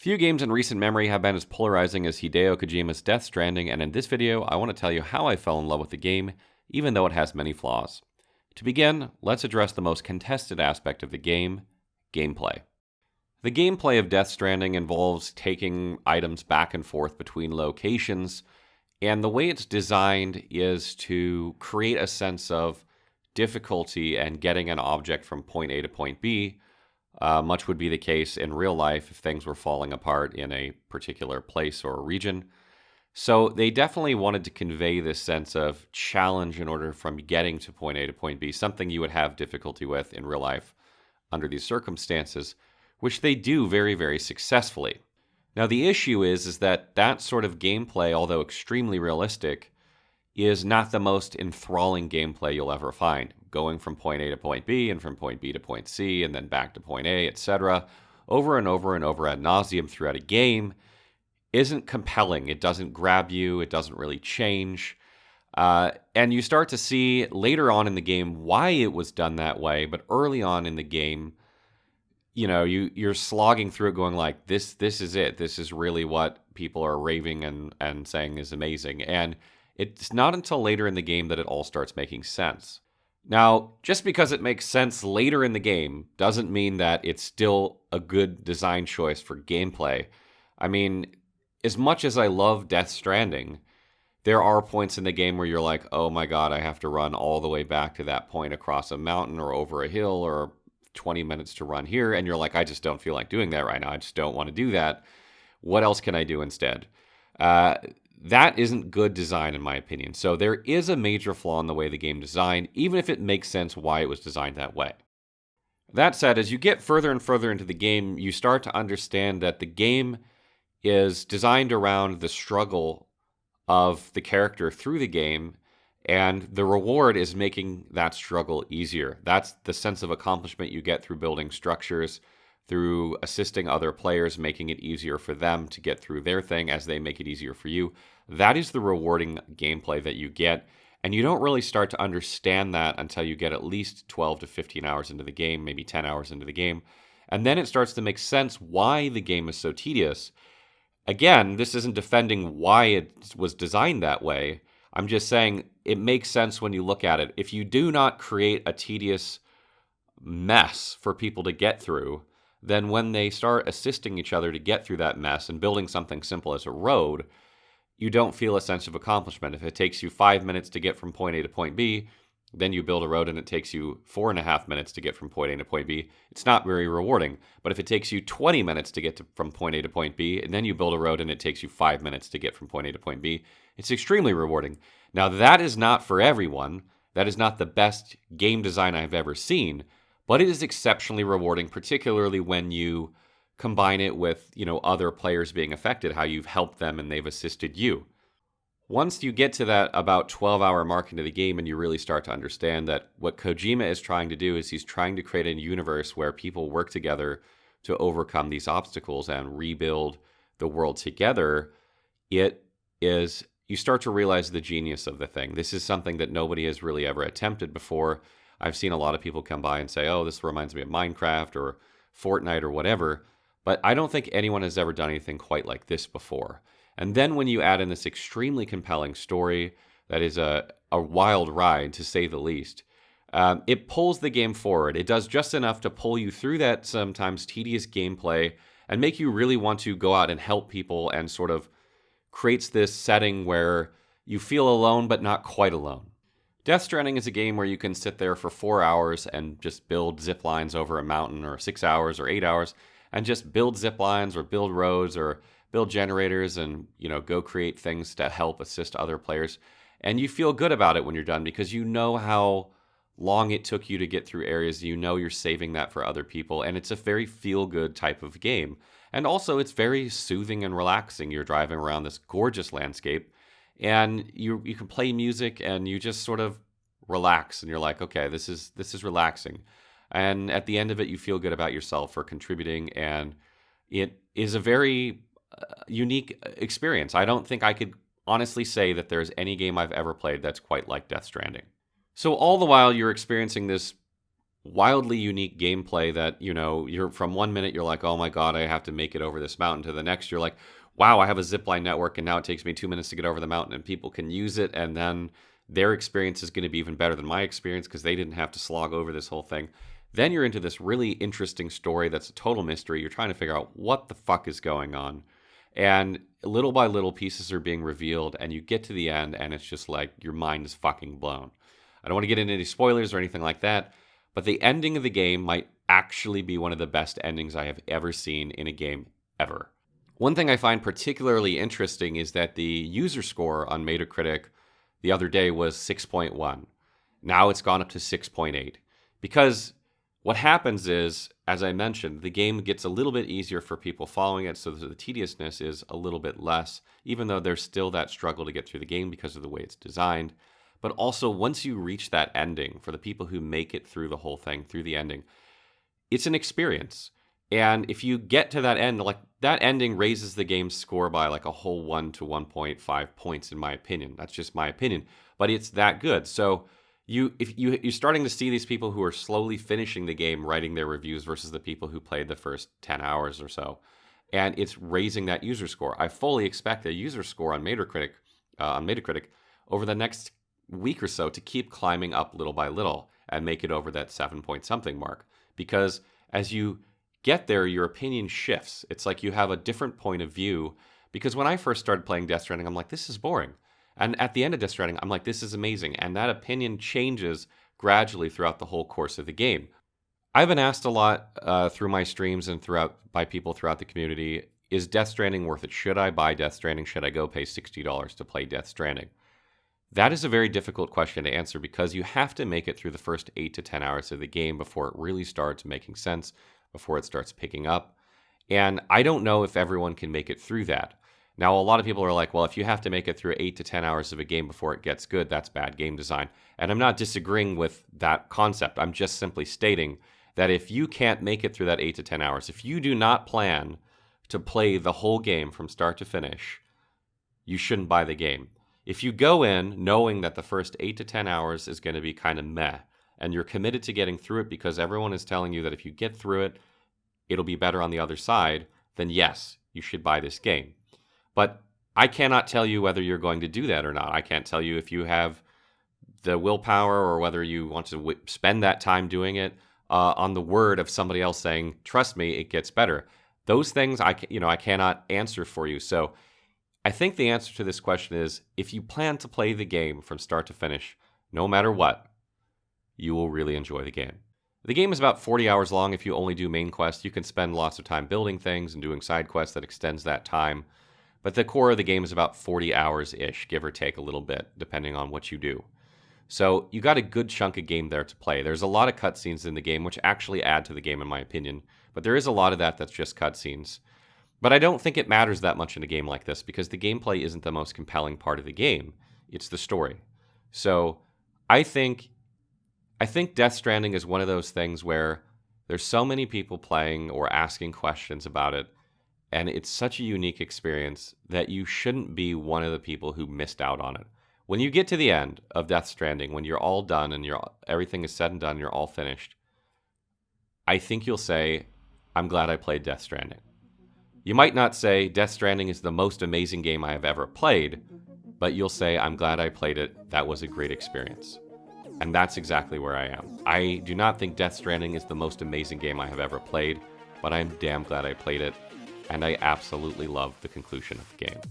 Few games in recent memory have been as polarizing as Hideo Kojima's Death Stranding, and in this video, I want to tell you how I fell in love with the game, even though it has many flaws. To begin, let's address the most contested aspect of the game, gameplay. The gameplay of Death Stranding involves taking items back and forth between locations, and the way it's designed is to create a sense of difficulty and getting an object from point A to point B. Much would be the case in real life if things were falling apart in a particular place or region. So they definitely wanted to convey this sense of challenge in order from getting to point A to point B, something you would have difficulty with in real life under these circumstances, which they do very, very successfully. Now the issue is that that sort of gameplay, although extremely realistic, is not the most enthralling gameplay you'll ever find. Going from point A to point B and from point B to point C and then back to point A, etc., over and over and over ad nauseum throughout a game isn't compelling. It doesn't grab you. It doesn't really change. And you start to see later on in the game why it was done that way. But early on in the game, you're slogging through it going like, this is it. This is really what people are raving and saying is amazing. And it's not until later in the game that it all starts making sense. Now, just because it makes sense later in the game doesn't mean that it's still a good design choice for gameplay. I mean, as much as I love Death Stranding, there are points in the game where you're like, oh my god, I have to run all the way back to that point across a mountain or over a hill or 20 minutes to run here. And you're like, I just don't feel like doing that right now. I just don't want to do that. What else can I do instead? That isn't good design, in my opinion. So there is a major flaw in the way the game designed, even if it makes sense why it was designed that way. That said, as you get further and further into the game, you start to understand that the game is designed around the struggle of the character through the game, and the reward is making that struggle easier. That's the sense of accomplishment you get through building structures, through assisting other players, making it easier for them to get through their thing as they make it easier for you. That is the rewarding gameplay that you get, and you don't really start to understand that until you get at least 12 to 15 hours into the game, maybe 10 hours into the game, and then it starts to make sense why the game is so tedious. Again, this isn't defending why it was designed that way. I'm just saying it makes sense when you look at it. If you do not create a tedious mess for people to get through, then when they start assisting each other to get through that mess and building something simple as a road, you don't feel a sense of accomplishment. If it takes you 5 minutes to get from point A to point B, then you build a road and it takes you 4.5 minutes to get from point A to point B, it's not very rewarding. But if it takes you 20 minutes to get from point A to point B, and then you build a road and it takes you 5 minutes to get from point A to point B, it's extremely rewarding. Now, that is not for everyone. That is not the best game design I've ever seen, but it is exceptionally rewarding, particularly when you combine it with, other players being affected, how you've helped them and they've assisted you. Once you get to that about 12-hour mark into the game and you really start to understand that what Kojima is trying to do is he's trying to create a universe where people work together to overcome these obstacles and rebuild the world together, you start to realize the genius of the thing. This is something that nobody has really ever attempted before. I've seen a lot of people come by and say, oh, this reminds me of Minecraft or Fortnite or whatever, but I don't think anyone has ever done anything quite like this before. And then when you add in this extremely compelling story that is a wild ride, to say the least, it pulls the game forward. It does just enough to pull you through that sometimes tedious gameplay and make you really want to go out and help people, and sort of creates this setting where you feel alone but not quite alone. Death Stranding is a game where you can sit there for 4 hours and just build zip lines over a mountain, or 6 hours or 8 hours, and just build zip lines or build roads or build generators and, go create things to help assist other players. And you feel good about it when you're done because you know how long it took you to get through areas. You're saving that for other people. And it's a very feel-good type of game. And also it's very soothing and relaxing. You're driving around this gorgeous landscape and you can play music and you just sort of relax and you're like, okay, this is relaxing. And at the end of it, you feel good about yourself for contributing. And it is a very unique experience. I don't think I could honestly say that there's any game I've ever played that's quite like Death Stranding. So all the while you're experiencing this wildly unique gameplay that, you're from 1 minute, you're like, oh my God, I have to make it over this mountain, to the next, you're like, wow, I have a zipline network and now it takes me 2 minutes to get over the mountain and people can use it. And then their experience is going to be even better than my experience because they didn't have to slog over this whole thing. Then you're into this really interesting story that's a total mystery. You're trying to figure out what the fuck is going on. And little by little, pieces are being revealed, and you get to the end, and it's just like your mind is fucking blown. I don't want to get into any spoilers or anything like that, but the ending of the game might actually be one of the best endings I have ever seen in a game ever. One thing I find particularly interesting is that the user score on Metacritic the other day was 6.1. Now it's gone up to 6.8. Because what happens is, as I mentioned, the game gets a little bit easier for people following it, so the tediousness is a little bit less, even though there's still that struggle to get through the game because of the way it's designed. But also, once you reach that ending, for the people who make it through the whole thing, through the ending, it's an experience. And if you get to that end, like that ending raises the game's score by like a whole 1 to 1.5 points, in my opinion. That's just my opinion, but it's that good. So you're starting to see these people who are slowly finishing the game, writing their reviews versus the people who played the first 10 hours or so. And it's raising that user score. I fully expect a user score on Metacritic over the next week or so to keep climbing up little by little and make it over that 7 point something mark. Because as you get there, your opinion shifts. It's like you have a different point of view. Because when I first started playing Death Stranding, I'm like, this is boring. And at the end of Death Stranding, I'm like, this is amazing. And that opinion changes gradually throughout the whole course of the game. I've been asked a lot through my streams and by people throughout the community, is Death Stranding worth it? Should I buy Death Stranding? Should I go pay $60 to play Death Stranding? That is a very difficult question to answer because you have to make it through the first 8 to 10 hours of the game before it really starts making sense, before it starts picking up. And I don't know if everyone can make it through that. Now, a lot of people are like, well, if you have to make it through 8 to 10 hours of a game before it gets good, that's bad game design. And I'm not disagreeing with that concept. I'm just simply stating that if you can't make it through that 8 to 10 hours, if you do not plan to play the whole game from start to finish, you shouldn't buy the game. If you go in knowing that the first 8 to 10 hours is going to be kind of meh, and you're committed to getting through it because everyone is telling you that if you get through it, it'll be better on the other side, then yes, you should buy this game. But I cannot tell you whether you're going to do that or not. I can't tell you if you have the willpower or whether you want to spend that time doing it on the word of somebody else saying, trust me, it gets better. Those things I cannot answer for you. So I think the answer to this question is if you plan to play the game from start to finish, no matter what, you will really enjoy the game. The game is about 40 hours long if you only do main quests. You can spend lots of time building things and doing side quests that extends that time. But the core of the game is about 40 hours-ish, give or take a little bit, depending on what you do. So you got a good chunk of game there to play. There's a lot of cutscenes in the game, which actually add to the game, in my opinion. But there is a lot of that's just cutscenes. But I don't think it matters that much in a game like this, because the gameplay isn't the most compelling part of the game. It's the story. So I think Death Stranding is one of those things where there's so many people playing or asking questions about it, and it's such a unique experience that you shouldn't be one of the people who missed out on it. When you get to the end of Death Stranding, when you're all done and everything is said and done, you're all finished, I think you'll say, I'm glad I played Death Stranding. You might not say Death Stranding is the most amazing game I have ever played, but you'll say, I'm glad I played it. That was a great experience. And that's exactly where I am. I do not think Death Stranding is the most amazing game I have ever played, but I'm damn glad I played it. And I absolutely love the conclusion of the game.